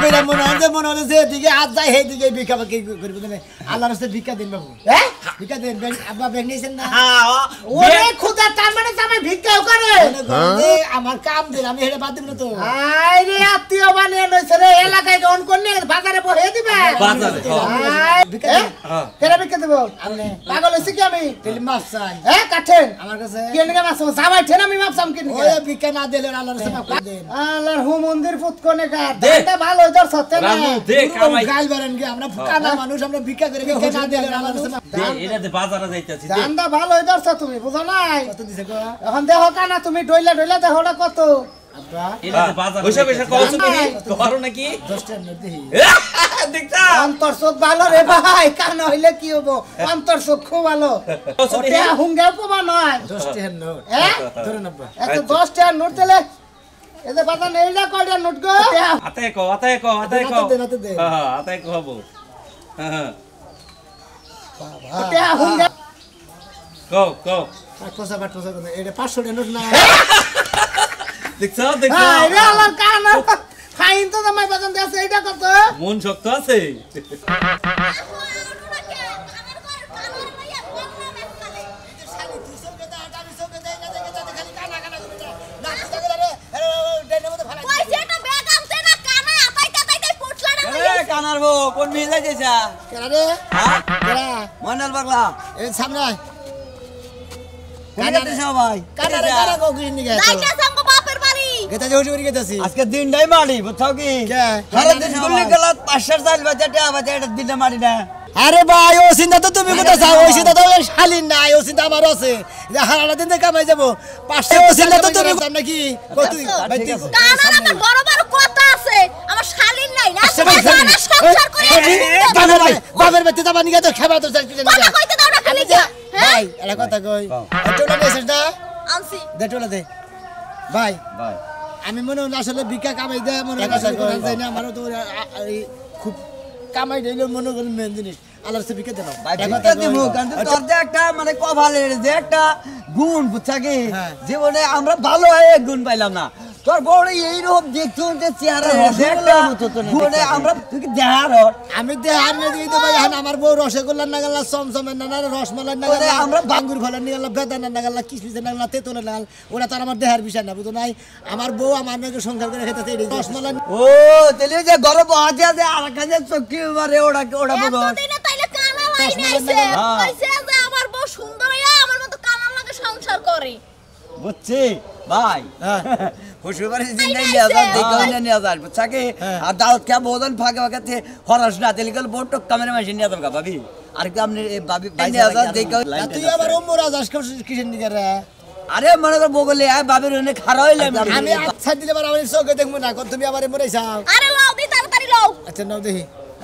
কইরা মনে হচ্ছে যে দিকে হাত যায় সেই দিকে ভিক্ষা কি করব তুমি আল্লাহর রাস্তায় ভিক্ষা দিন বাবু হ্যাঁ ভিক্ষা দেন আব্বা ব্যাগ নিছেন না হ্যাঁ ওরে খোদা তার মানে আমি ভিক্ষাও করে আমার কাম দিন আমি হেডে বাদ দিব না তো আই রে আত্মীয় বানিয়ে নইছে রে এলাকায় অন করলে বাজারে বহে দিবে বাজারে ভিক্ষা কেন ভিক্ষা দেব আপনি পাগল হইছে কি আমি তেল মাছ চাই হ্যাঁ কাটেন আমার কাছে কেন কে মাছ জামাই ঠেন আমি মাছ সাম কিনে ওই ভিক্ষা না দিলে আল্লাহর রাস্তায় মাফ করে দেন আল্লাহর হু মন্দির ফুট কোনে কা এটা ভালো হইতার সত্যি না দে কামাই গাল বারেন কি আমরা ফুকানা মানুষ আমরা ভিক্ষা করে ভিক্ষা না দিলে আল্লাহর রাস্তায় দে এটাতে বাজারে যাইতাছি দে দান্দা ভালো হইতার তুমি বুঝো নাই কত দিছে গো এখন দেখো কানা তুমি ডইলা ডইলা দেখোটা কত আব্বা এটাতে বাজারে পয়সা পয়সা কত তুমি করো নাকি 10 টাকা নোট দেই দেখতা অন্তর চোখ ভালো রে ভাই কানা হইলে কি হবো অন্তর চোখ খুব ভালো ওটা হুঙ্গা পমা নয় 10 টাকা নোট হ্যাঁ ধরে নাও এত 10 টাকা নোট দিলে এতে বাতা নেইলা কয়টা নোট গো আতায় কো হ্যাঁ আতায় কো হবো হ্যাঁ বাবা ওটা হুঙ্গা কো পাটপসা এটা 500 টাকা নোট না দেখছো আরে আল্লাহর কানা ফাইন তো জামাই বাজান দেছে এটা কত মন শক্ত আছে কানার বো কোন মিল যাইছা কেন রে হ্যাঁ কেরা মন্ডল পাগলা এই সামনে কানা দিছো ভাই কানা কো কিন নিগে যাইতা সঙ্গ বাপের বাড়ি গেতা জোড়ি জোড়ি গেতাছি আজকে দিনটাই মারি বুঝছো কি সারা দিন গুলি গলাত 500 চাল বাজেটা বাজে এটা দিনটা মারি না আরে ভাই ও চিন্তা তো তুমি কোথা যাও ওই চিন্তা তো শালিন নাই ও চিন্তা আমার আছে যে হারাটা দিন কামাই যাব 500 ও চিন্তা তো তুমি জান নাকি কত ভাই কানা না বড় বড় কথা আছে আমার শালিন নাই না জানা সংসার করে বাবার বাড়িতে যাবা নিগে তো খাবা তো চাই কথা কইতে দাও না খালি ভাই এটা কথা কই টোলা মেসেজ দা আনছি দে টোলা দে ভাই আমি মনে হয় আসলে ভিক্ষা কামাই দেয় মনে হয় যাই না আমারও তো খুব কামাই দিলে মনে করেন মেন জিনিস আল্লাহর ভিক্ষা দেব ভাই ভিক্ষা দেব কিন্তু তোর যে একটা মানে কপালের যে একটা গুণ বুঝছা কি জীবনে আমরা ভালো হয়ে গুণ পাইলাম না তোর বড় এই রূপ দেখছো যে চেহারা একটা গুণে আমরা তুই কি দেহার আমি দেহার না দিই তো ভাই এখন আমার বউ রসগোল্লা না গেল সমসমের না রসমালাই না গেল আমরা বাঙ্গুর ফলের নিয়ে গেল বেদানা না গেল কিশমিশের না গেল তেতুলের না গেল ওটা তো আমার দেহার বিষয় না বুঝো নাই আমার বউ আমার নাকি সংসার করে খেতে এই রসমালাই ও তাহলে যে গরম আছে যে আর কাজে চকি মারে ওটা বলো এতদিনে তাইলে কানা লাইন আইছে কইছে যে আমার বউ সুন্দর হইয়া আমার মতো কানা লাগে সংসার করে বুঝছি ভাই খুশিবারে জিন্দাই নিয়ে যা দেখো নিয়ে যা বুঝছা কি আর দাউদ কে বদন ফাঁকে ফাঁকে হরাস না তেলিকল বড় ক্যামেরা মেশিন নিয়ে যাবে ভাবি আর কি আপনি ভাবি ভাই নিয়ে যা দেখো তুই আবার ওমরা যাস কিসের নিয়ে রে আরে মনে কর বগলে আয় বাবির ওনে খাড়া হইলাম আমি আচ্ছা দিলে আবার আমি চোখে দেখব না তুমি আবার মরেছাও আরে লাও দি তাড়াতাড়ি লাও আচ্ছা নাও দেখি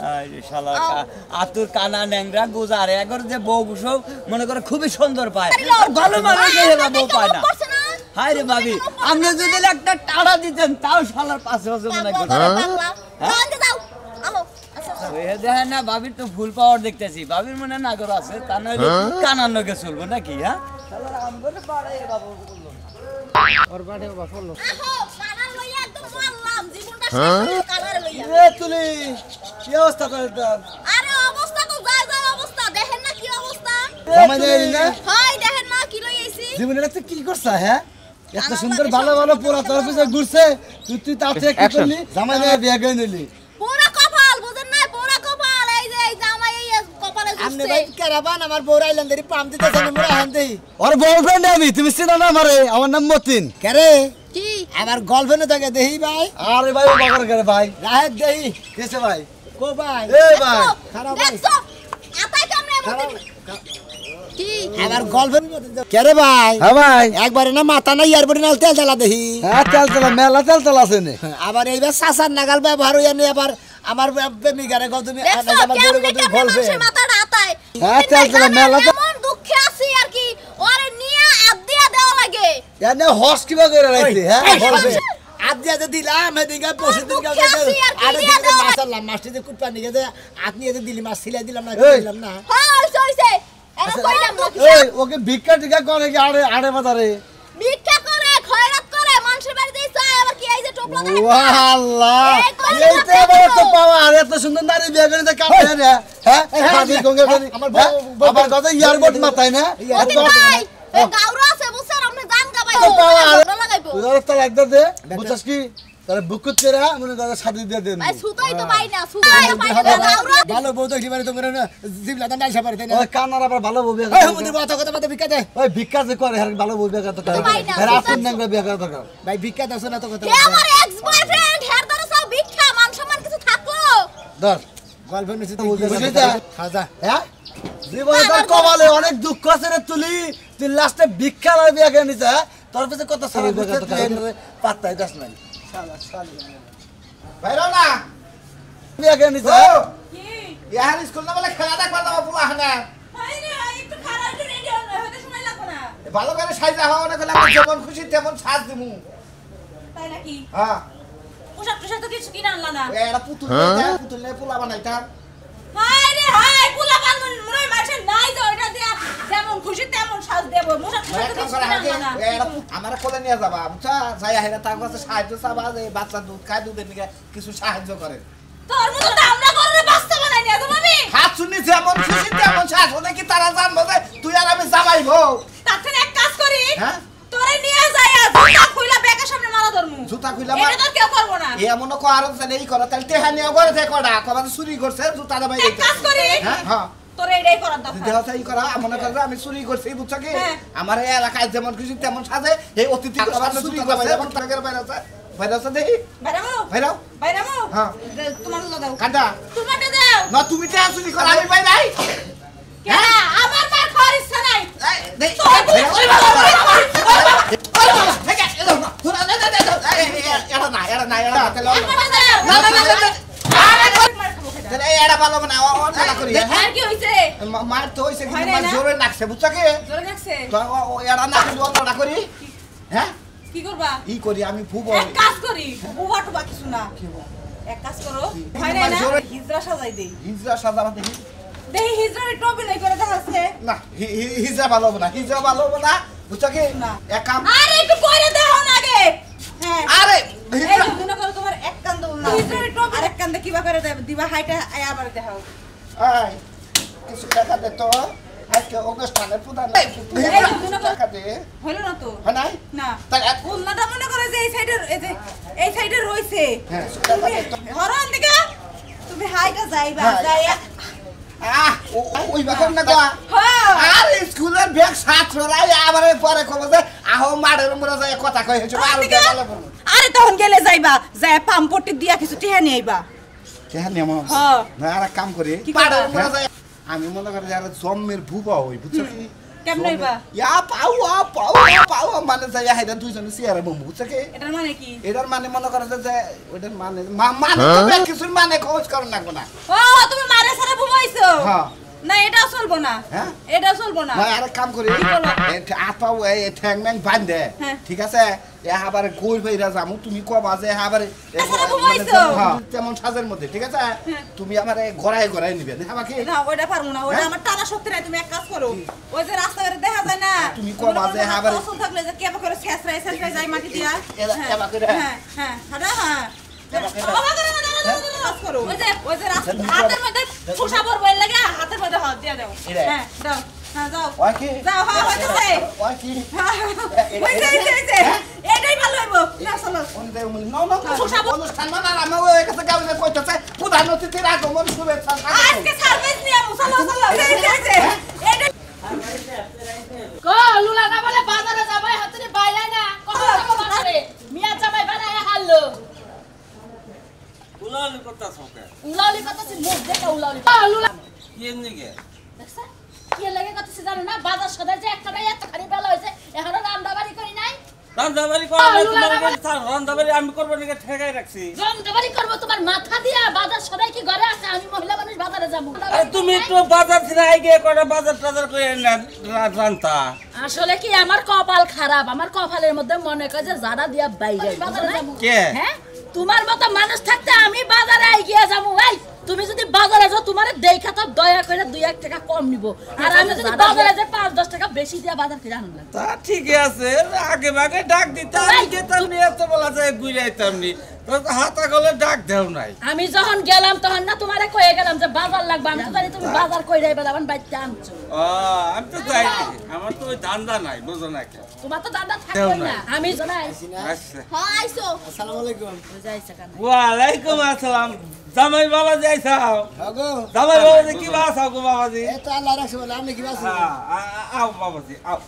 আরে শালা আতুর কানা ন্যাংরা গুজারে একবার যে বউ সব মনে করে খুবই সুন্দর পায় ভালো মানুষ হয়ে বউ পায় না হায় রে ভাবি আপনি যদি একটা টাড়া দিতেন তাও শালার পাশে পাশে মনে করে হ্যাঁ দাও আমো আচ্ছা ওই দেখেন না ভাবির তো ফুল পাওয়ার দেখতেছি ভাবির মনে না করে আছে তা নইলে কানার নগে চলবো নাকি হ্যাঁ শালার আমগরে পাড়াই বাবু বললো ওর বাড়ি বাবা বললো আহো কানার লইয়া একদম মারলাম জীবনটা শেষ কানার লইয়া এ তুলি কি অবস্থা করে দাও আরে অবস্থা তো যায় অবস্থা দেখেন না কি অবস্থা জামাই দেই না হাই দেখেন না কি লই আইছি জীবনটা তো কি করছ হ্যাঁ এত সুন্দর ভালো ভালো পুরা তোর পিছে ঘুরছে তুই তাতে কি করলি জামাই নিয়ে বিয়ে করে নিলি পুরা কপাল বুঝেন না পুরা কপাল এই যে এই জামাই এই কপালে ঘুরছে আপনি ভাই কারাবান আমার বউ আইল্যান্ডের পাম দিতেছেন মোরা হান্দি ওর বয়ফ্রেন্ড আমি তুমি চিনো না আমারে আমার নাম মতিন কেরে কি আমার গার্লফ্রেন্ড থাকে দেহি ভাই আরে ভাই ও বাগর করে ভাই রাহেত দেহি কেসে ভাই কো ভাই এই ভাই খারাপ ভাই আতাই কামনে মতিন কি আমার গার্লফ্রেন্ড কেরে ভাই হ্যাঁ ভাই একবারে না মাথা না এয়ারপোর্টে নাল তেল জ্বালা দেহি হ্যাঁ তেল জ্বালা মেলা তেল জ্বালা আছে নে আবার এইবার সাসার নাগাল ব্যবহার হইয়া নে আবার আমার প্রেমিকারে কও তুমি আমার বড় কত ফলবে মাথাটা আতায় হ্যাঁ তেল জ্বালা মেলা মন দুঃখে আছি আর কি ওরে নিয়া আদ দিয়া দেওয়া লাগে এনে হস কিবা করে রাইতে হ্যাঁ ফলবে আদ দিয়া দিলাম এদিকে পশু দিন গেল আর দিকে মাছাল্লাম মাছটিতে কুটপা নিয়ে যে আদ নিয়ে দিলি মাছ ছিলাই দিলাম না দিলাম না হইছে হইছে এরা কইলাম না এই ওকে ভিক্ষা টিকা করে কি আড়ে আড়ে বাজারে ভিক্ষা করে খয়রাত করে মানুষের বাড়ি দেই চায় আবার কি এই যে টোপলা দেয় ওয়া আল্লাহ এইতে বড় এত সুন্দর নারী বিয়ে করে কাম করে না হ্যাঁ হাজির গঙ্গা করে আমার কথা এয়ারপোর্ট মাথায় না এই গাউরা আছে বুঝছেন আপনি জান গাবাই লাগাইবো তোর তো লাগদা দে বুঝছস কি তারে বুকুত করে মনে করে শাদি দিয়ে দেন ভাই সুতাই তো পাই না সুতাই তো পাই না গাউরা ভালো বউ তো দিবারে তো করে না জিবলা দান ডাইসা পারে তাই না ওই কানার আবার ভালো বউ বিয়ে এই আমাদের কথা কথা মত ভিক্ষা দে ওই ভিক্ষা যে করে আর ভালো বউ বিয়ে করতে আর আপন নাঙ্গা বিয়ে করতে ভাই ভিক্ষা দাও না তো কথা হে আমার এক্স বয়ফ্রেন্ড হের ধরে সব ভিক্ষা মান সম্মান কিছু থাকলো ধর গার্লফ্রেন্ড নিছে তো বুঝলি তো খাজা হ্যাঁ জীবনে তোর কপালে অনেক দুঃখ আছে রে তুই লাস্টে ভিক্ষা লয় বিয়ে করে নিছ তোর কাছে কত সারা বিয়ে করতে পাত্তাই দাস নাই শালা শালি বাইরো না বিয়ে করে নিছ কি ইয়ার স্কুল না বলে খেলা দেখবা দাও পুলা হানা ভাই রে একটু খারাপ রেডি হতে সময় লাগবে না ভালো করে সাজা হওয়া না করলে আমি যেমন খুশি তেমন সাজ দিমু তাই নাকি হ্যাঁ পোশাক টোশাক তো কিছু কিনা আনলা না এরা পুতুল নে পোলা বানাইতা হাই রে হাই পোলা বান্ধন মনে মারছে নাই তো এটা দিয়া যেমন খুশি তেমন সাজ দেব পোশাক টোশাক তো কিছু কিনা আনলা না এরা আমার কোলে নিয়ে যাবা বুঝছা যাই হেরা তার কাছে সাহায্য চাবা যে বাচ্চা দুধ খায় দুধের নিকে কিছু সাহায্য করে তোর মতো তো আমরা করে বাচ্চা বানাই না তুমি হাত শুনি যেমন খুশি তেমন সাজ ওদের কি তারা জানবো যে তুই আর আমি জামাইবো তাছাড়া এক কাজ করি হ্যাঁ তোরে নিয়ে যাই জুতা খুইলা বেকের সামনে মারা ধরমু জুতা খুইলা এটা তো কেউ করবো না এমন কো আর এই করে তাহলে তেহা নিয়ে ঘরে থেকে কড়া কবা চুরি করছে জুতা দাবাই এক কাজ করি হ্যাঁ হ্যাঁ তোরে এটাই করার দরকার দেহ তাই করা মনে করে আমি চুরি করছি বুঝছো কি হ্যাঁ। আমার এই এলাকায় যেমন খুশি তেমন সাজে এই অতিথি আবার চুরি করছে এবং টাকার বাইরে আছে দেখি বাইরামু বাইরাও বাইরামু হ্যাঁ। তোমার লো দাও কাটা তোমারটা দাও না তুমি তে চুরি করা আমি বাই নাই কেন আমার মার খাওয়ার ইচ্ছা নাই দেই এরা না তাহলে এরা ভালো না অনেক করি আর কি হইছে মার তো হইছে কিন্তু মার জোরে লাগছে বুঝছো কি জোরে লাগছে তো এরা না কিন্তু অতটা করি হ্যাঁ কি করবা ই করি আমি ফুব এক কাজ করি বুবা টুবা কিছু না এক কাজ করো হয় না হিজরা সাজাই দেই হিজরা সাজাবা দেখি দেই হিজরা একটু অভিনয় করে দেখাচ্ছে না হিজরা ভালো হবে না হিজরা ভালো হবে না বুঝছো কি না। এক কাম আরে একটু করে দাও না আগে হ্যাঁ আরে এই হিজরা মনে করো তোমার এক কান দাও না হিজরা একটু আরেক কান দিয়ে কিবা করে দিবা হাইটা আবার দেখাও আয় কিছু টাকা দে তো আজকে অনুষ্ঠানের প্রধান টাকা দে হলো না তো হয় নাই না তাহলে উল্লাটা মনে করে যে এই সাইডে রইছে হ্যাঁ হরন দিকে তুমি হাইটা যাইবা হ্যাঁ। যাই ওই ব্যাপার না গো হ্যাঁ আর স্কুলের ব্যাগ ছাত্ররাই আবার পরে খবর যে আহো মাঠের উপরে যায় কথা কই হচ্ছে আর ভালো বলবো আরে তখন গেলে যাইবা যাই পাম্পটি দিয়া কিছু টিহা নিয়ে আইবা কেন নিয়ম হ্যাঁ না আর এক কাম করি কি মাঠের করবা? উপরে যায় আমি মনে করি যারা জম্মের ভুবা হই বুঝছো কি কেমন হইবা? ইয়া পাও মানে যাই হাইদা দুইজনে চেয়ারে বমু বুঝছো কি এটার মানে কি এটার মানে মনে করে যে ওটার মানে মানে তো ব্যাগ কিছুর মানে খোঁজ করো না কোনা ও তুমি মারে সারা ঘুমাইছো হ্যাঁ না এটাও চলবো না হ্যাঁ? এটাও চলবো না ভাই আর এক কাম করি হাত পাও ঠ্যাং ম্যাং বান্ধে হ্যাঁ। ঠিক আছে আবার গোল ভাইরা যামু তুমি কবা যে আবার এছাড়া ঘুমাইছো? তেমন সাজের মধ্যে ঠিক আছে তুমি আমারে গড়াই নিবে আমাকে না ওইটা পারবো না ওইটা আমার টানা শক্তি নাই তুমি এক কাজ করো ওই যে রাস্তাঘাটে দেখা যায় না তুমি কম আছে, আবার- পছন্দ থাকলে যে কেবা করে ছেঁচড়াই যায় মাটি দিয়া এবা করে। হ্যাঁ হ্যাঁ হ্যাঁ এবা করে। বাবা করে না, কাজ করো ওই যে রাস্তা হাতের মধ্যে ঠুসা পড়বো এর লাগে হাতের মধ্যে হাত দিয়া দাও এরে। হ্যাঁ দাও হ্যাঁ যাও ওই কি যাও হ্যাঁ হইতেছে ওই কি হইছে এটাই ভালো হইব না চলো ওনতে না অনুষ্ঠান মানে আমার ওই কাছে গাউনে কইতাছে প্রধান অতিথির আগমন শুভেচ্ছা আজকে সার্ভিস নিয়ে চলো চলো হইছে এটা কো লুলা না বলে বাজারে যাবাই হাতে বাইরে না কখন যাবো বাজারে মিয়া জামাই বানায় হাললো উলালি কথা সকে উলালি কথাছি মুখ দেখে উলালি লুলা কি নিগে দেখছ কি লাগে কথাছি জানো না বাজার সদাই যে একটা নাই এত খালি বেলা হইছে এখনো রান্দাবাড়ি করি নাই রান্দাবাড়ি করে তোমার রান্দাবাড়ি আমি করব নাকি ঠেকাই রাখছি রান্দাবাড়ি করব তোমার মাথা দিয়া বাজার সদাই কি ঘরে আছে আমি মহিলা মানুষ বাজারে যাব আরে তুমি একটু বাজার থেকে আইগে করে বাজার টাজার করে রান্তা আসলে কি আমার কপাল খারাপ আমার কপালের মধ্যে মনে করে যে জাড়া দিয়া বাইরে বাজারে যাব কে হ্যাঁ তোমার মতো মানুষ থাকতে আমি বাজারে আই গিয়া যাবো ভাই তুমি যদি বাজারে যাও তোমার তোমারে দেখা তো দয়া করে 2-1 টাকা কম নিব আর আমি যদি বাজারে যে 5-10 টাকা বেশি দিয়া বাজার করে আনলাম তা ঠিক আছে আগে ভাগে ডাক দিতে আমি যেতাম নি এত বলা যায় ঘুরাইতাম নি তো হাতা গলে ডাক দেও নাই আমি যখন গেলাম তখন না তোমারে কয়ে গেলাম যে বাজার লাগবে আমি তো জানি তুমি বাজার কই রাইবা আমার বাইতে আনছো আমি তো যাই আমার তো ওই ধান্দা নাই বুঝো না কি তোমার তো দাদা থাকবে না আমি জানাই আচ্ছা হ্যাঁ আইছো আসসালামু আলাইকুম যাইছে কেন ওয়ালাইকুম আসসালাম জামাই বাবা যাইছাও আগো জামাই বাবা কি বাসাও গো বাবাজি এত আল্লাহ রাখছে বলে আপনি কি বাসু আও বাবাজি আও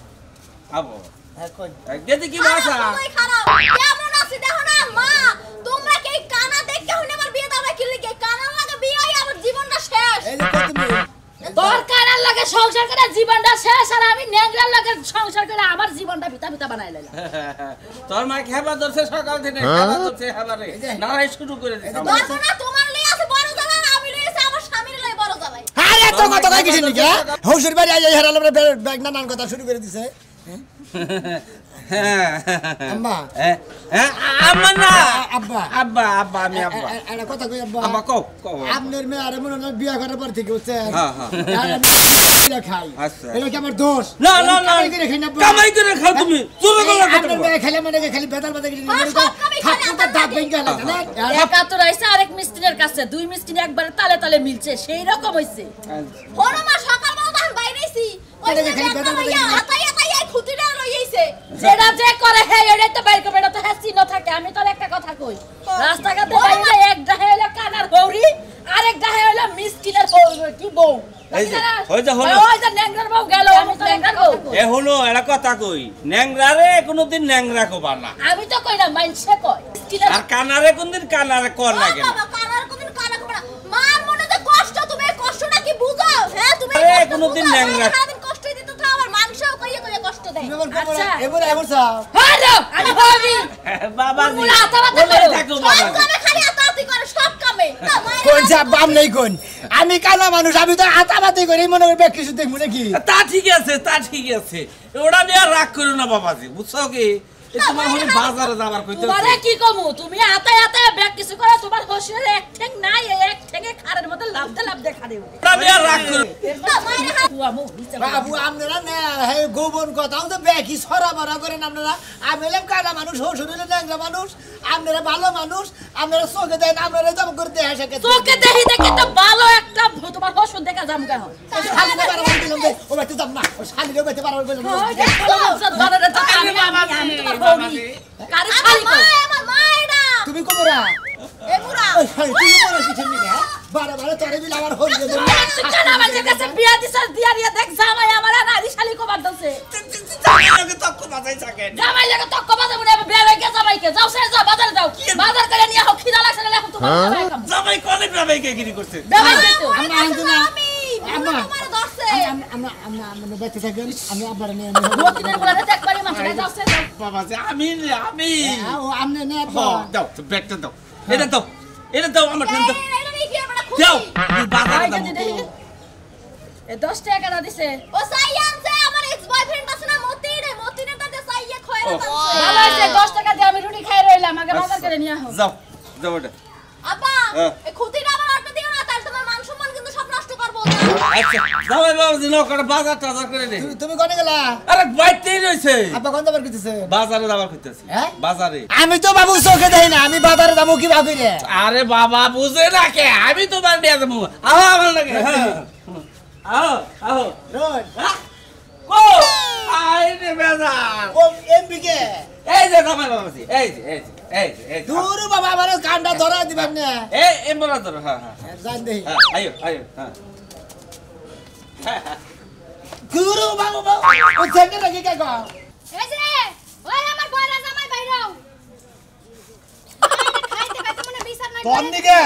আবো হ্যাঁ কই গেদি কি বাসা তুই খারাপ কেমন আছিস দেখো না মা তোমরা কি কানা দেখে হুনে আমার বিয়ে দাও কি লিখে কানা লাগে বিয়ে হই আমার জীবনটা শেষ এই যে কত তুমি দরকার লাগে সংসার করে জীবনটা শেষ আর আমি নেংরার লাগে সংসার করে আমার জীবনটা বিতা বানাই লাইলাম তোর মা খেবা ধরছে সকাল থেকে খেবা ধরছে হেবারে নারাই শুরু করে দিছে দরকার না তোমার লই আছে বড় জামাই আমি লই আছে আমার স্বামীর লই বড় জামাই আরে তো কত কই কিছু নিকে হৌসুর বাড়ি আই হারালে ব্যাগ নানান কথা শুরু করে দিছে আম্মা আম্মা না আব্বা আব্বা আব্বা আমি আব্বা একটা কথা কই আব্বা আব্বা কও কও আপনার মেয়ে আর মনে হয় বিয়া করার পর থেকে হচ্ছে হ্যাঁ, হ্যাঁ। খাই আচ্ছা। এটা কি আমার দোষ না না না কামাই করে খাই না আব্বা। কামাই করে খাও তুমি চুরি করে এই কথা আপনার মেয়ে খাইলে মানে কি খালি বেতাল বেতাল করে হ্যাঁ, সব কামাই খাই, ঠাকুরটা দাঁত ভেঙে গেল না একাত্তর আইছে আরেক মিস্ত্রির কাছে দুই মিস্ত্রি একবারে তালে তালে মিলছে সেই রকম হইছে বড় মা সকালবেলা তখন বাইরেছি ওই এটা যে খালি একটা বেতাল ভাইয়া বেতাল হাতাই হাতাই এই খুঁটিটা লই আইছে যেটা যে করে হে এটাই তো বাইর করবে এটা তো হ্যাঁ চিহ্ন থাকে আমি তোর একটা কথা কই রাস্তাঘাটে বাইরে এক ডাহে হইলো কানার হৌরি আরেক ডাহে হইলো মিসকিনের কি বউ এই যে, ওই যে হলো। ওই যে ন্যাংরার বউ গেল আমি তো ন্যাংরার বউ এ হলো একটা কথা কই ন্যাংরারে কোনোদিন ন্যাংরা কবা না আমি তো কই না মাইনসে কয় মিসকিনের আর কানারে কোনদিন কানারে কর লাগে না বাবা কানার কোন কানা কবড়া মার মনে যে কষ্ট তুমি এই কষ্টটা কি বুঝো হ্যাঁ তুমি আরে, কোনোদিন ন্যাংরা। সারাদিন কষ্ট দিতে তো আমার মাংসও কইয়ে কইয়ে কষ্ট দেয় আচ্ছা। এবার এবার সাও হ্যালো আমি হবি বাবাজি তোমরা আতাবাতা বলে করো। থাকো সব বাবাজি কামে খালি আতাআতি করে সব কামে না মায়ের কোন যা বাম নেই কোন আমি কানা মানুষ আমি তো আতাবাতি করি মনে করি কিছু দেখবো নাকি তা ঠিক আছে তা ঠিক আছে ওটা নিয়ে আর রাগ করো না বাবাজি বুঝছো কি এই তোমার হলে বাজারে যাবার কইতে তোমারে কি কমু তুমি আতায় আতায় ব্যাগ কিছু করো তোমার হসির এক ঠ্যাং নাই এই এক ঠ্যাঙে খারের মধ্যে লাফতে খারে ওটা নিয়ে আর রাগ করো না মায়ের হাত বাবু আপনারা না হে গোবন কথাও তো বেকি সরাবরা করেন আপনারা আমি হলাম কানা মানুষ শ্বশুর হলে ন্যাংরা মানুষ আপনারা ভালো মানুষ আপনারা চোখে দেন আপনারা জম করে দেয় সাকে তোকে দেখি দেখি তো ভালো একটা তোমার হসুর দেখা যাম কেন শালিরে বারবার দিলাম যে ও বাইতে যাব না ও শালিরে বাইতে বারবার বললাম আমার মা এটা তুমি কোমরা এ মুরা ওই শালি তুমি মনে কিছু নেই হ্যাঁ বারবার তোরে বিল আমার হল গেছে জামাইকে তক্ক বাজাই থাকে জামাই কোনে বাবাইকে গিরি করছে আমরা আনতে না আমি আম্মা তোমার দর্শে আমরা বাইতে থাকেন আমি আবার নিয়ে বাবাজি আমি ও আমনে নে দাও ব্যাগটা দাও এটা দাও আমার ঠান দাও এটা নেই কি আমরা দাও খুশি বাজারে দাও 10 টাকা না দিছে ও সাইয়ান যে আমার এক্স বয়ফ্রেন্ড আছে না মতিনে তাতে সাইয়া খয়রা ভালো আছে 10 টাকা দিয়ে আমি রুটি খাই রইলাম আগে বাজার করে নিয়ে আহ যাও যাও এটা আপা এই খুঁটিটা আমার আটটা দিও না তাহলে তোমার মান সম্মান কিন্তু সব নষ্ট করবো আচ্ছা জামাই বাবাজি নাও করে বাজার টাজার করে দে তুমি কোনে গেলা আরে বাইতেই রইছে আপা কোন যাবার কইতেছে বাজারে যাবার কইতেছি হ্যাঁ? বাজারে আমি তো বাবু চোখে দেই না আমি বাজারে যাবো কি ভাবি রে আরে বাবা বুঝে না কে আমি তো বাড়ি দিয়ে যাবো আও আমার লাগে আও আও রোজ কো আই রে বাজার ও এমবিকে এই যে জামাই বাবাজি এই দূর বাবা আমার কান্ডা ধরা দিবেন না এই এমবরা ধর হ্যাঁ জান দেই আয়ো হ্যাঁ গুরু বাবু বাবু ও থেকে রাখি কে গো এই যে ওই আমার বয়রা জামাই বাইরাও খাইতে খাইতে মনে বিচার নাই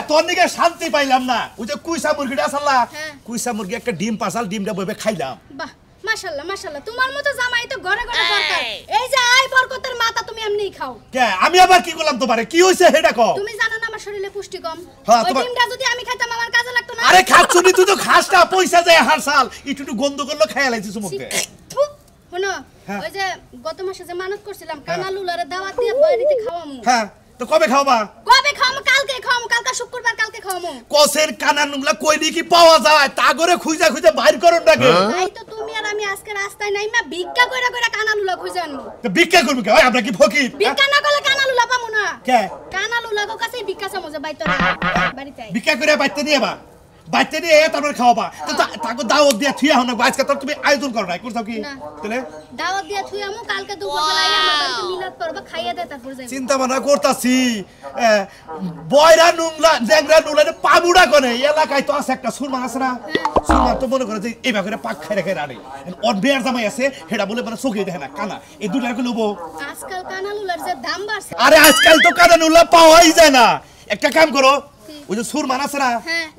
তোর নিকে শান্তি পাইলাম না ওই যে কুইসা মুরগিটা আসাল্লা হ্যাঁ। কুইসা মুরগি একটা ডিম পাসাল ডিমটা বইবে খাইলাম বাহ মাশাআল্লাহ মাশাআল্লাহ তোমার মতো জামাই তো ঘরে ঘরে দরকার এই যে আয় বরকতের মাথা তুমি এমনিই খাও কে আমি আবার কি করলাম তোমারে কি হইছে হেডা কও তুমি জানো না আমার শরীরে পুষ্টি কম হ্যাঁ, ওই তোমার- ডিমটা যদি আমি খাইতাম আমার কাজে লাগতো না আরে খাচ্ছুনি তুই তো খাস না পয়সা যায় হার সাল একটু গন্ধ করলো খাইয়া লাইছিস মুখে থু, শোনো হ্যাঁ। ওই যে গত মাসে যে মানত করছিলাম কানা লুলারে দাওয়াত দিয়ে বয়রিতে খাওয়ামু হ্যাঁ তো কবে খাওয়াবা? কবে খামু? কালকে খামু, কালকে শুক্রবার, কালকে খামু। কসের কানা নুংলা কইনি কি পাওয়া যায় তা করে খুঁজা খুঁজা বাইর করুন নাকি? তাই তো তুমি আর আমি আজকে রাস্তায় নাইমা ভিক্ষা কইরা কইরা কানালুলা খুঁজে আনমু। তো ভিক্ষা করবি কি? ওই আমরা কি ফকির? ভিক্ষা না করলে কানালুলা পামু না। কে? কানালুলা কো কাছে ভিক্ষা চামু যে বাইতো বাড়িতে। ভিক্ষা করে বাইতে নিয়ে বা বাইতে নিয়ে তারপর খাওয়াবা। তো তাকে দাওয়াত দিয়া থিয়া হন আজকে তো তুমি আয়োজন করো নাই করছো কি? তাহলে দাওয়াত দিয়া থুই আমু কালকে দুপুরবেলা আইয়া আমার বাড়িতে মিলাদ করব, খাইয়া দে তারপর যাই। চিন্তা ভাবনা করতাছি বয়রা নুংলা জ্যাংরা নুংলা পাবুড়া করে এলাকায় তো আছে একটা সুরমা আছে না? সুরমা তো মনে করে যে এইভাবে করে পাক খাই রেখে রাড়ে ওর বিয়ার জামাই আছে হেডা বলে মানে চোখে দেখে না কানা এই দুটার কি লবো? আজকাল কানালুলার যে দাম বাড়ছে। আরে আজকাল তো কানা নুলা পাওয়াই যায় না। একটা কাম করো ওই যে সুরমান আছে না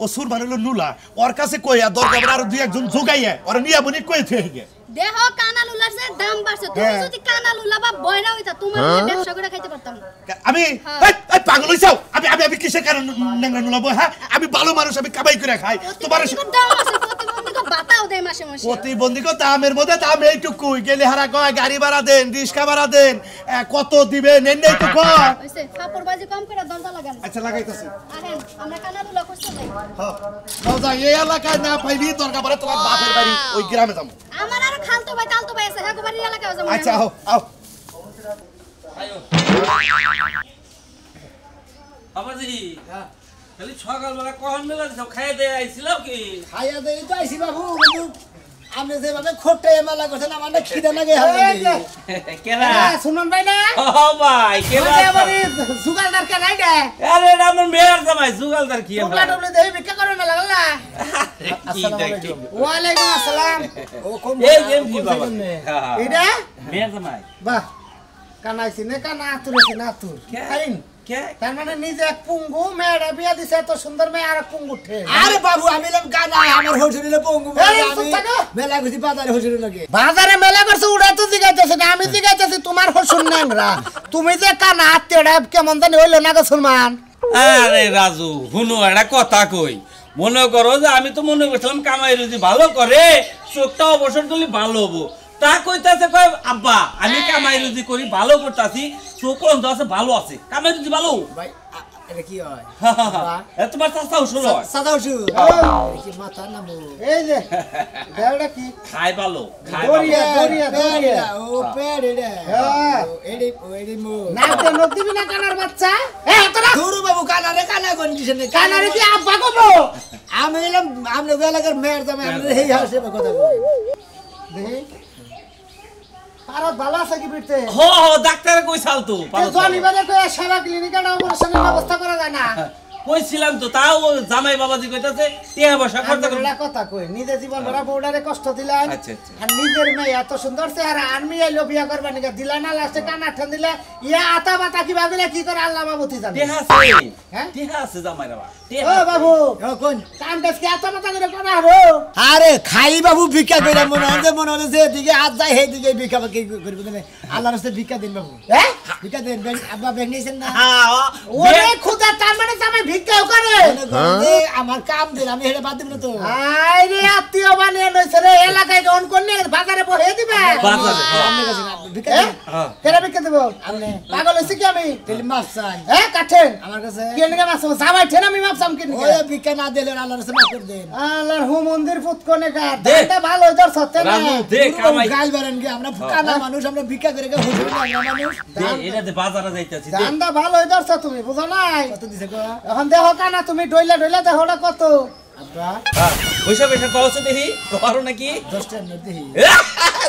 ও সুরমান হলো নুলা ওর কাছে কইয়া দরকার আর দুই একজন জোগাইয়া ওরা নিয়া বনি কই থেকে দেহ কানালুলার যে দাম বাড়ছে তুমি যদি কানালুলা বা বয়রা হইতা তোমার ব্যবসা করে খাইতে পারতাম না। আমি এই পাগল হইছাও আমি আমি আমি কিসের কারণ নেংরা নুলা বই হ্যাঁ আমি ভালো মানুষ আমি কামাই করে খাই তোমার দাম আছে প্রতিবন্ধীকে বাতাও দেয় মাসে মাসে। প্রতিবন্ধীকে দামের মধ্যে দাম এইটুকুই গেলে হারা কয় গাড়ি ভাড়া দেন রিক্সা ভাড়া দেন কত দিবেন নেন নাই তো কয় হইছে ফাপড়বাজি কম করে দরজা লাগান। আচ্ছা লাগাইতাছি আহেন আমরা কানালুলা খুঁজতে যাই। হ্যাঁ নাও যাই এই এলাকায় না পাইলি দরকার পড়ে তোমার বাপের বাড়ি ওই গ্রামে যাবো। আমার আর খালতো ভাই তালতো ভাই আছে হ্যাঁ বাড়ির এলাকায় যাবো। আচ্ছা আও আও বাবাজি খালি সকালবেলা কখন মেলা সব খাইয়ে দিয়ে আইছিলাম কি? খাইয়া দেই তো আইছি বাবু, কিন্তু আপনি যেভাবে খোটে মেলা করছেন আমার না খিদে লাগে। কেনা শুনুন ভাই না ও ভাই কেনা সুগালদার কে নাই দে আরে এটা আমার মেয়ের জামাই জুগালদার কি টুকলা টুকলি দেই ভিক্ষা করে না লাগলা। কি দেখি ওয়ালাইকুম আসসালাম। ও কোন এই গেম কি বাবা এটা মেয়ের জামাই বাহ কানাইছি নে কানা আতুরেছি না আতুর আইন কে তার মানে নিজে এক পুঙ্গু মেয়েরা বিয়া দিছে এত সুন্দর মেয়ে আর এক পুঙ্গু উঠে। আরে বাবু আমি এলাম কানা আমার হসুরিলে পঙ্গু এই, আমি চুপ থাকো। মেলা গুছি বাজারে হসুরি লাগে। বাজারে মেলা করছে উড়া তো জিগাইতেছে না আমি জিগাইতেছি তোমার হসুন ন্যাংরা তুমি যে কানা আত্মীয়টা কেমন জানি হইলো না গো সুলমান। আরে রাজু হুনো একটা কথা কই মনে করো যে আমি তো মনে করছিলাম কামাই রুজি ভালো করে চোখটা অবসর করলে ভালো হবো তা কইতাছে কয় আব্বা আমি কামাই রুজি করি ভালো করতাছি চোখ আছে ভালো আছে কামাই রুজি ভালো ভাই এটা কি হয়? তোমার চাষা উসুল হয় সাদা হসুর কি মাথা না মো এই যে দেওটা কি খাই ভালো খাই দরিয়া ভালো দরিয়া দরিয়া ও পেড়ে রে হ্যাঁ। ও এডি মো নাতে নদিবি না কানার বাচ্চা এ তোরা ধরু বাবু কানা রে কানা কন্ডিশনে কানারে কি আব্বা কবো আমি এলাম আমরা এলাকার মেয়ের দামে আমরা এই হাসে কথা বলি। দেখি পারত ভালো আছে কি বিটতে হো হো ডাক্তার কই চাল তো শনিবারে কই সেবা ক্লিনিকে না অপারেশনের ব্যবস্থা করা যায় না কইছিলাম তো তাও জামাই বাবাজি কইতাছে টিয়া বসা করতে আমরা কথা কই নিজে জীবন ভরা বউডারে কষ্ট দিলাম আচ্ছা, আচ্ছা। আর নিজের মেয়ে এত সুন্দর চেহারা আনমি আইলো বিয়া করবা নিকা দিলা না লাস্টে কানা ঠান দিলে ইয়া আতা বাতা কি ভাবিলে কি করে আল্লাহ বাবুতি জানে টিয়া আছে হ্যাঁ? টিয়া আছে জামাই বাবা ও বাবু ও কোন কাম কাজ কি আতা বাতা করে কোনা হরো আরে খাই বাবু ভিক্ষা কইরা মনে হয় যে দিকে হাত যায় সেই দিকে ভিক্ষা কি করব তুমি আল্লাহর রাস্তায় ভিক্ষা দিন বাবু হ্যাঁ ভিক্ষা দেন আব্বা ব্যাগ নিছেন না ওরে খুদা তার মানে জামাই ভিক্ষাও করে আমার কাম দিন আমি হেডে বাদ দিব না তো আই রে আত্মীয় বানিয়ে নইছে রে এলাকায় কোন কোন নিয়ে বাজারে বহে দিবে বাজারে আপনি কাছে না, ভিক্ষা দিন কেরা ভিক্ষা দেব আপনি পাগল হইছে কি আমি তেল মাছ চাই হ্যাঁ কাঠেন আমার কাছে কে নিকে মাছ জামাই ঠেন আমি মাপসাম কি নিকে ওই ভিক্ষা না দিলে আল্লাহর রাস্তায় মাফ করে দেন আল্লাহর হু মন্দির ফুট কোনে কা দে। দাদা ভালো ধর সত্যি না রাজু দে কামাই গাল বেরেন কি আমরা কানা মানুষ আমরা ভিক্ষা করে হুজুর আমরা মানুষ দে এটা দে বাজারে যাইতাছি দে দান্দা ভালো ধরছ তুমি বুঝো নাই কত দিছে গো এখন দেহ কানা তুমি ডইলা ডইলা দেহটা কত আব্বা পয়সা পয়সা কওছে দেখি করো নাকি 10 টাকা নদি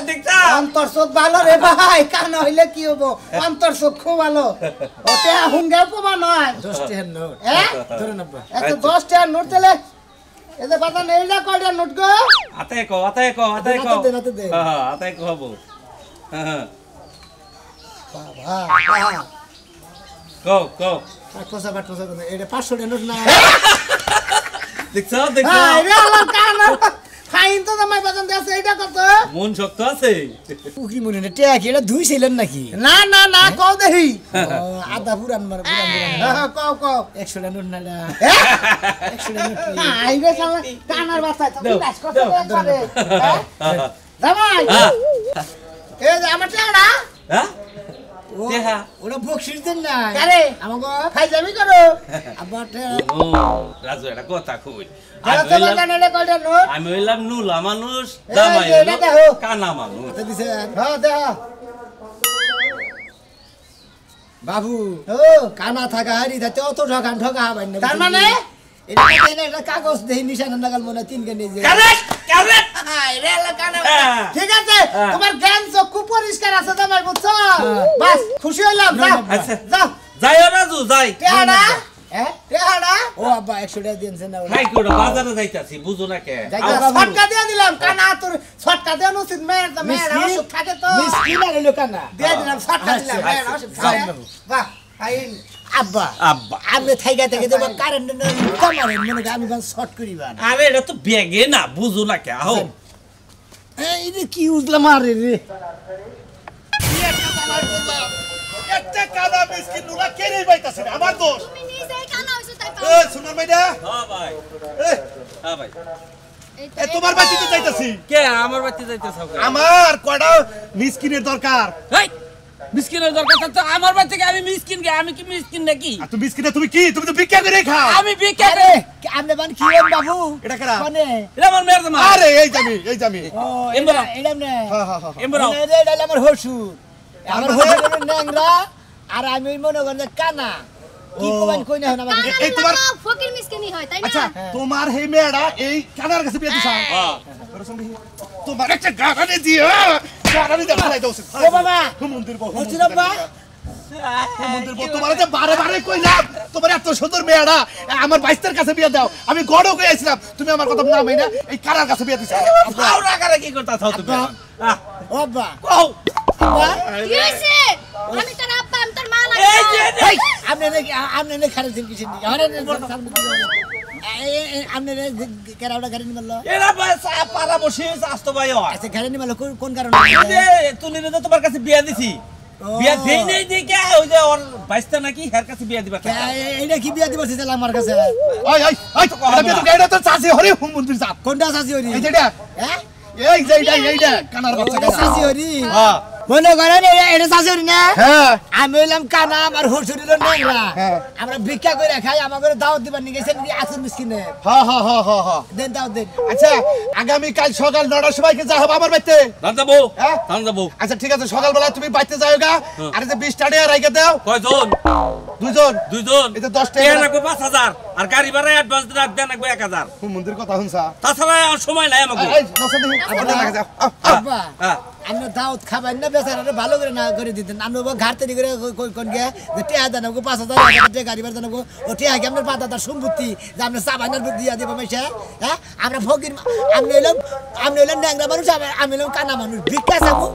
দেখতা অন্তর চোখ ভালো রে ভাই কানা হইলে কি হবো অন্তর চোখ খুব ভালো ওতে হুঙ্গে উপমা নয় 10 টাকা নোট হ্যাঁ ধরুন আব্বা এত 10 টাকা নোট দিলে এতে বাতা নেইলা কয়টা নোট গো আতায় কও আতায় কও আতায় কও হাতে দে হ্যাঁ আতায় কও হবো হ্যাঁ বাবা কও কও পাটপসা এটা 500 টাকা নোট না দেখছো দেখছো হ্যাঁ রে আল্লাহ কানা ফাইন তো জামাই বাজান দেছে এটা কত মন শক্ত আছে উকি মনে না টিয়া কি এটা দুই ছিলেন নাকি না না না কও দেহি আধা পুরান মার পুরান হ্যাঁ কও কও 100 টাকা নোট না 100 টাকা নোট আইবে শালা কানার বাতায় তো দাও, বাস কত দাও, করে জামাই এই যে আমার টেড়া হ্যাঁ দেহা ওরা বকশিস দেন না আরে আমাকে ফাইজামি করো আব্বা ও রাজু এটা কথা কই যারা তোমার কানে কয়টা নোট আমি হইলাম নুলা মানুষ এই জামাই যে এটা হইলো দেখো। কানা মানুষ দিছে হ্যাঁ দেখা বাবু ও কানা থাকা হারি থাকতে অত ঠকান ঠকা হবেন না তার মানে এটা একটা কাগজ দেই নিশানা লাগাল মনে তিনকে নিয়ে যে কারেক্ট কারেক্ট ঠিক আছে তোমার জ্ঞান চক্ষু পরিষ্কার আছে জামাই বুঝছো বাস খুশি হইলাম যাও আচ্ছা। যাও যাইও রাজু যাই টেহাড়া হ্যাঁ টেহাড়া ও আব্বা 100 টাকা দিয়েছেন না খাই কোড়া বাজারে যাইতাছি বুঝো না কে ছটকা দিয়ে দিলাম কানা তোর ছটকা দেন উচিত মেয়ের তো মেয়ের ওষুধ থাকে তো মিসকিন আর হলো কানা দিয়ে দিলাম ছটকা দিলাম মেয়ের ওষুধ থাকে বাহ ফাইন আব্বা আব্বা আমি থাইকা থেকে দেব কারেন্ট না কামারে মনে আমি বান শর্ট করিবা আরে এটা তো ব্যাগে না বুঝো না কে আহো এই যে কি উজলা মারে রে একটা কাদা মিসকিন নুলা কেড়ে পাইতাছে না, আমার দোষ। তুমি নিজেই কানা হইছো তাই তো। এই সুনার ভাইডা, হ্যাঁ ভাই এই, হ্যাঁ ভাই এই তোমার বাড়িতে যাইতাছি। কে আমার বাড়িতে যাইতেছ আমার কয়টা মিসকিনের দরকার। এই মিসকিনের দরকার তো আমার বাড়ি থেকে আমি মিসকিন গে আমি কি মিসকিন নাকি আর তুমি মিসকিনে তুমি কি? তুমি তো ভিক্ষা করে খাও। আমি বিকে আরে আপনি বান কি হন বাবু এটা কারা? কোনে এটা আমার মেয়ের জামা আরে এই জামি। ও এমরা। এটা না হ্যাঁ হ্যাঁ হ্যাঁ। এমরা এটা আমার হসুর আমার হসুর ন্যাংরা আর আমি মনে করেন যে কানা কি কোন কই না হন আমার কানা এই তোমার- লাগা ফকির মিসকিনি হয় তাই না? আচ্ছা তোমার এই মেয়েটা এই কানার কাছে বিয়ে দিছা। হ্যাঁ তোমার একটা গাড়ানি দিও। গাড়ানি দে ফেলাই দাও। ও বাবা মন্দির বউ। হসুর আব্বা মন্দির বউ তোমার যে বারে বারে কইলাম তোমার এত সুন্দর মেয়েটা আমার বাইস্তার কাছে বিয়ে দাও। আমি গড়ও কই আইছিলাম তুমি আমার কথা না মাইনা এই কানার কাছে বিয়ে দিছা। আউরা করে কি করতাছ তুমি ও আব্বা কও আব্বা কি হইছে? আমি তোর আব্বা আমি তোর মা এই যে লাগি। এই আপনি না খারাপ দিন কিছু নেই আরে সামনে আপনি কেরাওটা গাড়ি নিমাল এরা পারা বসে আসতো ভাই আচ্ছা গাড়ি নিমাল কোন কারণে যে তুমি তো তোমার কাছে বিয়া দিছি বিয়া দেই নাই দেখে ওই যে ওর বাইস্তা নাকি হের কাছে বিয়া দিবা এইটা কি বিয়া দিবছি তাহলে আমার কাছে ওই ওই ওই এটা তো গাড়িটা তো চাচি হরি মন্দির যা। কোনটা চাচি হরি এই যেটা হ্যাঁ এই যে এইটা কানার বাচ্চা এটা চাচি হরি হ্যাঁ মনে করেন এটা চাচি হরি না হ্যাঁ আমি হইলাম কানা আমার হসুর হলো ন্যাংরা হ্যাঁ। আমরা ভিক্ষা করে খাই আমার করে দাওয়াত দিবার নিয়ে গেছেন কি আসুন মিসকিনে হ্যাঁ হ্যাঁ হ্যাঁ হ্যাঁ হ্যাঁ। দেন দাওয়াত দেন আচ্ছা আগামী কাল সকাল 9টার সময় যা হবে আমার বাড়িতে। রান্দাবো হ্যাঁ? রান্দাবো আচ্ছা ঠিক আছে সকালবেলা তুমি বাড়িতে যাও গা আর যে 20 টাকা রাইখে দাও কয়জন দুইজন দুইজন এই তো 10 টাকা কে রাখবো 5000 আর গাড়ি ভাড়া অ্যাডভান্স দেন রাখবো 1000 মন্দির কথা শুনছা তাছাড়া আর সময় নাই আমাকে এই নসেন আপনি লাগে যাও আব্বা হ্যাঁ আমরা দাওয়াত খাবার না বেচারা ভালো করে না করে দিতেন আমরা ঘাট তৈরি করে কোন গে যে টেহা দেন 5000 টাকা গাড়ি ভাড়া দেন ও টেহা কি আপনার 5000 সম্পত্তি যে আমরা সাবানের বুদ্ধি দিয়া দেব মেশা হ্যাঁ আমরা ফকির আমি হইলাম ন্যাংরা মানুষ আমি হইলাম কানা মানুষ ভিক্ষা চাবো